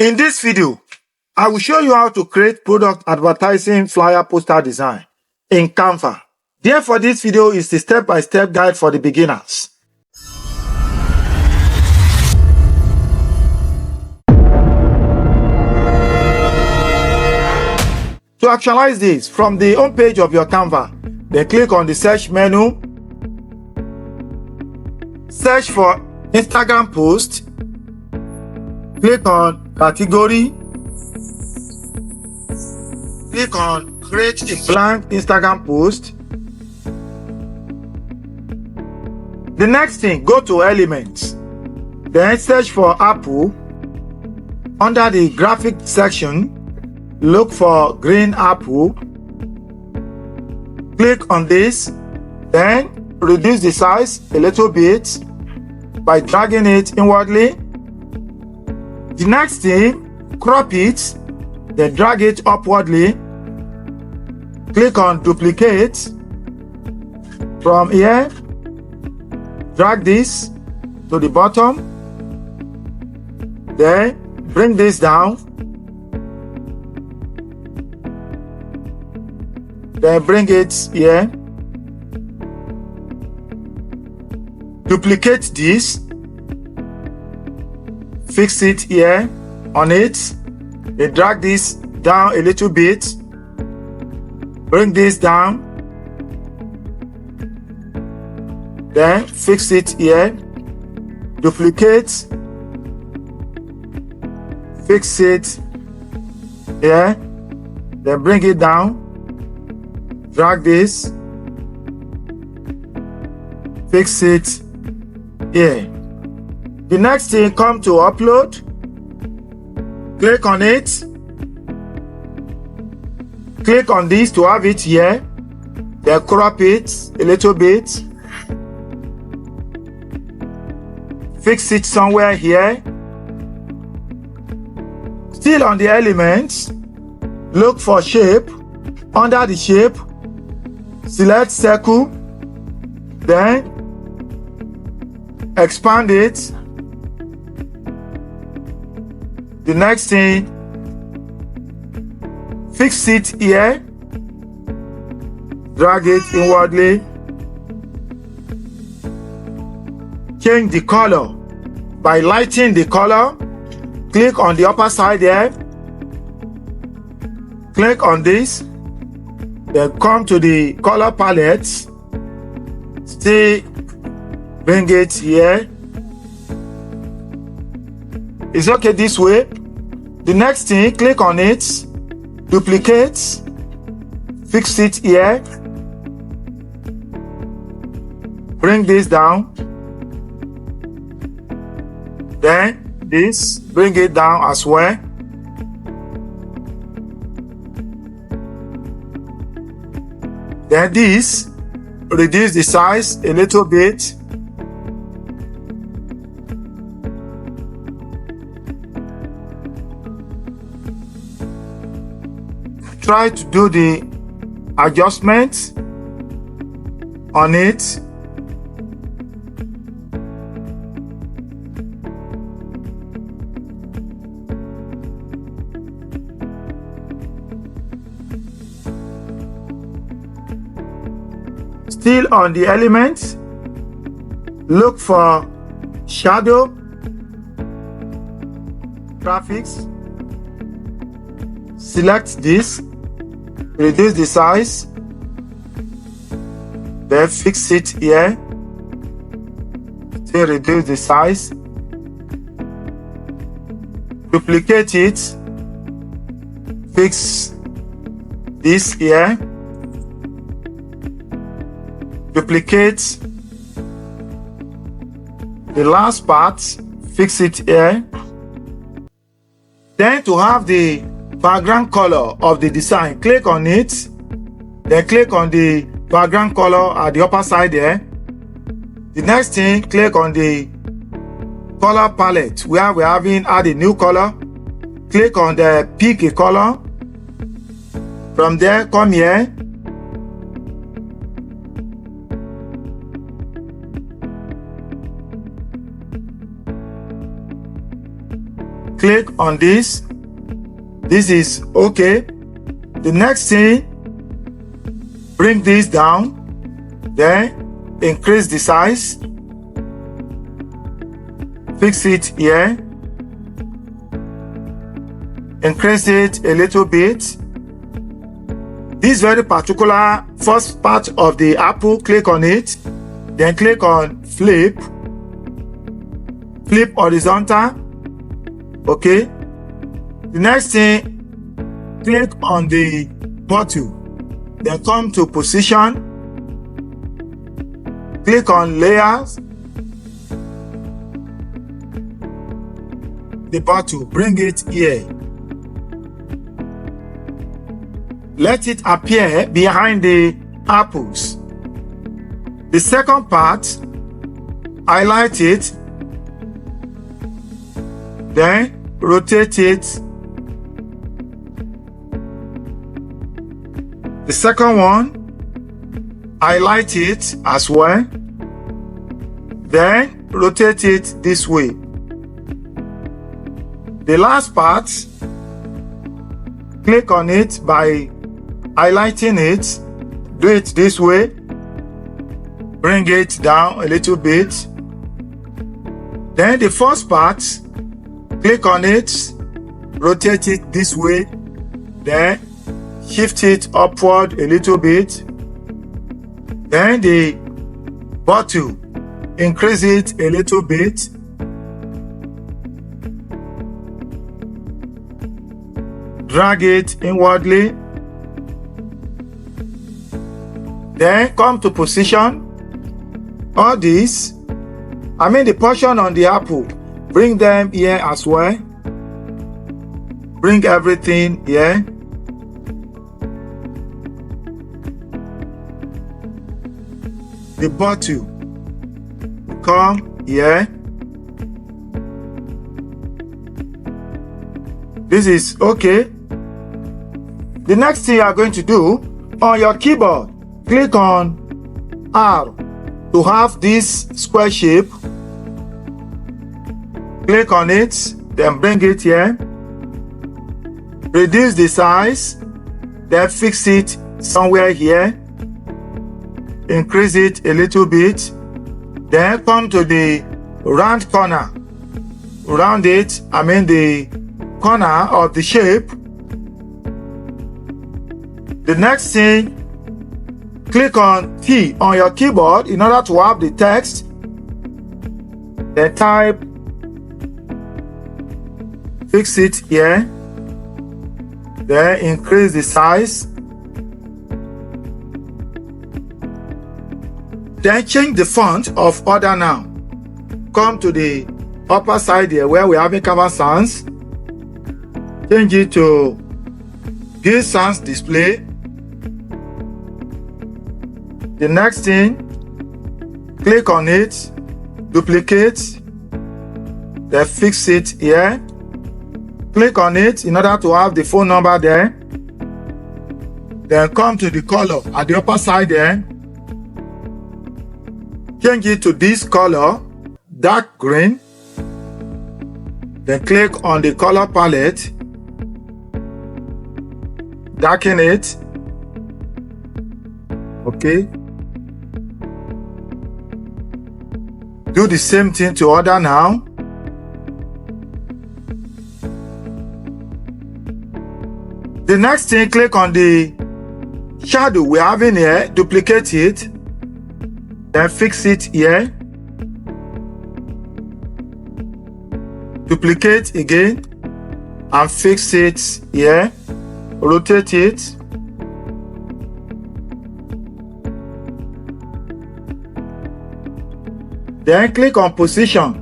In this video, I will show you how to create product advertising flyer poster design in Canva. Therefore, this video is the step-by-step guide for the beginners. To actualize this, from the home page of your Canva, then click on the search menu, search for Instagram post, click on category, click on create a blank Instagram post. The next thing, go to elements, then search for Apple. Under the graphic section, look for green apple. Click on this, then reduce the size a little bit by dragging it inwardly. The next thing, crop it, then drag it upwardly. Click on duplicate. From here, drag this to the bottom, then bring this down, then bring it here. Duplicate this, fix it here on it, then drag this down a little bit, bring this down, then fix it here, duplicate, fix it here, then bring it down, drag this, fix it here. The next thing, come to upload, click on it, click on this to have it here, then crop it a little bit, fix it somewhere here. Still on the elements, look for shape. Under the shape, select circle, then expand it. The next thing, fix it here, drag it inwardly, change the color by lightening the color. Click on the upper side there, click on this, then come to the color palette, still bring it here. It's okay this way. The next thing, click on it, duplicate, fix it here, bring this down, then this, bring it down as well. Then this, reduce the size a little bit. Try to do the adjustment on it. Still on the elements, look for shadow, graphics, select this, reduce the size, then fix it here, still reduce the size, duplicate it, fix this here, duplicate the last part, fix it here. Then to have the background color of the design, click on it, then click on the background color at the upper side there. The next thing, click on the color palette where we're having add a new color. Click on the pick a color. From there, come here, click on this. This is okay. The next thing, bring this down, then increase the size, fix it here, increase it a little bit. This very particular first part of the apple, click on it, then click on flip horizontal. Okay. The next thing, click on the bottle, then come to position, click on layers, the bottle, bring it here. Let it appear behind the apples. The second part, highlight it, then rotate it. The second one, highlight it as well, then rotate it this way. The last part, click on it by highlighting it, do it this way, bring it down a little bit. Then the first part, click on it, rotate it this way, then shift it upward a little bit. Then the bottle, increase it a little bit. Drag it inwardly. Then come to position. All these, the portion on the apple, bring them here as well. Bring everything here. The bottle, come here. This is okay. The next thing you are going to do, on your keyboard, click on R to have this square shape. Click on it, then bring it here. Reduce the size, then fix it somewhere here. Increase it a little bit. Then come to the round corner. Round it, the corner of the shape. The next thing, click on T on your keyboard in order to have the text. Then type, fix it here. Then increase the size. Then change the font of order now. Come to the upper side here where we have Canva Sans. Change it to Give Sans Display. The next thing, click on it, duplicate, then fix it here. Click on it in order to have the phone number there. Then come to the color at the upper side there. Change it to this color, dark green. Then click on the color palette. Darken it. Okay. Do the same thing to other now. The next thing, click on the shadow we have in here, duplicate it, then fix it here. Duplicate again and fix it here. Rotate it. Then click on position.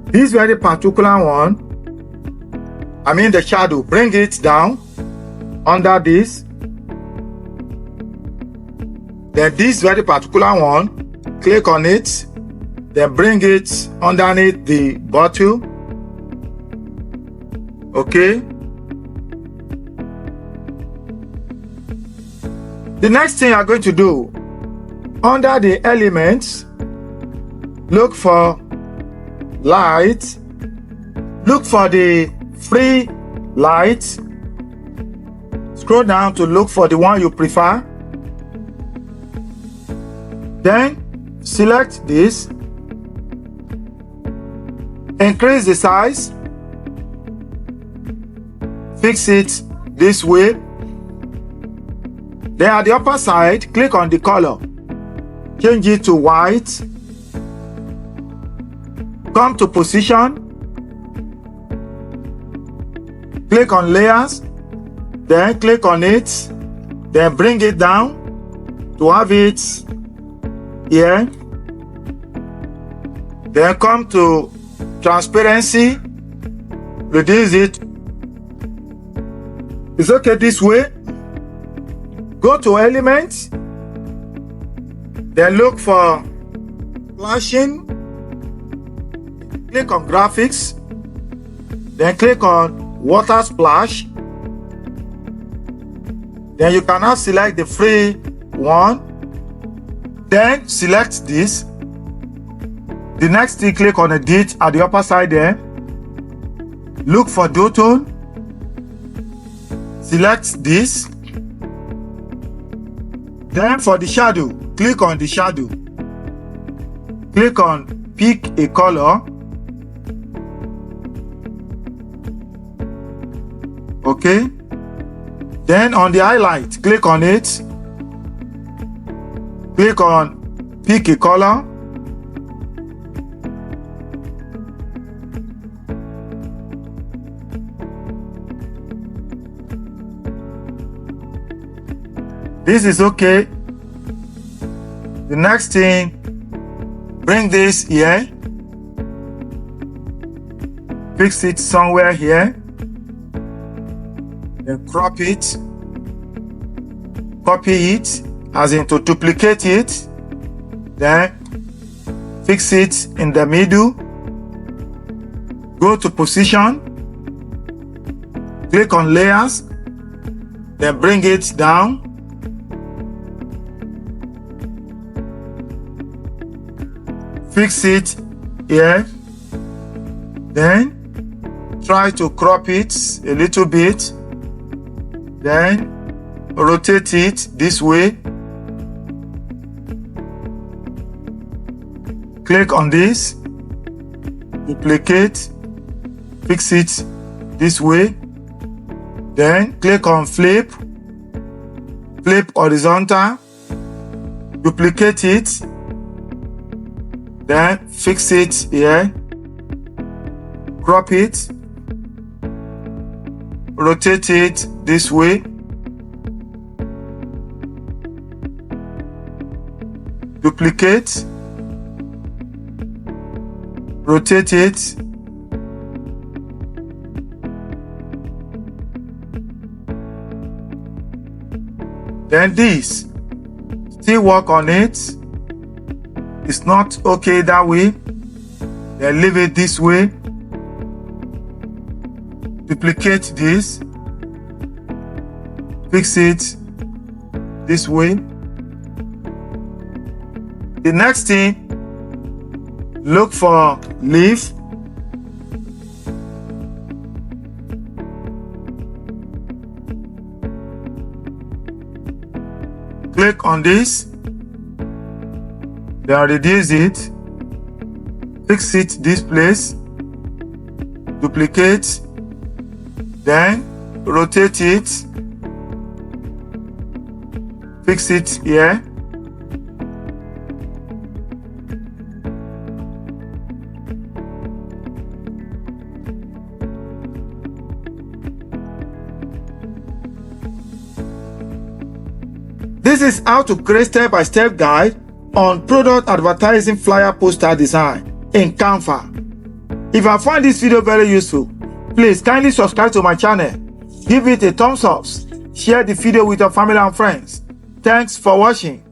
This very particular one, the shadow, bring it down under this. Then this very particular one, click on it, then bring it underneath the bottle. Okay. The next thing you are going to do, under the elements, look for light, look for the free light. Scroll down to look for the one you prefer. Then select this. Increase the size. Fix it this way. Then at the upper side, click on the color. Change it to white. Come to position. Click on layers. Then click on it. Then bring it down to have it here. Then come to transparency. Reduce it. It's okay this way. Go to elements. Then look for flashing. Click on graphics. Then click on water splash. Then you can now select the free one. Then select this. The next thing, click on edit at the upper side there. Look for duotone. Select this. Then for the shadow, click on the shadow. Click on pick a color. Okay. Then on the highlight, click on it. Click on pick a color. This is okay. The next thing, bring this here. Fix it somewhere here. Then crop it. Copy it, as in to duplicate it. Then fix it in the middle. Go to position. Click on layers. Then bring it down. Fix it here. Then try to crop it a little bit. Then rotate it this way. Click on this. Duplicate. Fix it this way. Then click on flip. Flip horizontal. Duplicate it. Then fix it here. Crop it. Rotate it this way. Duplicate. Rotate it. Then this. Still work on it. It's not okay that way. Then leave it this way. Duplicate this. Fix it this way. The next thing, look for leaf. Click on this. Then reduce it. Fix it this place. Duplicate. Then rotate it. Fix it here. This is how to create step-by-step guide on product advertising flyer poster design in Canva. If you find this video very useful, please kindly subscribe to my channel, give it a thumbs up, share the video with your family and friends. Thanks for watching.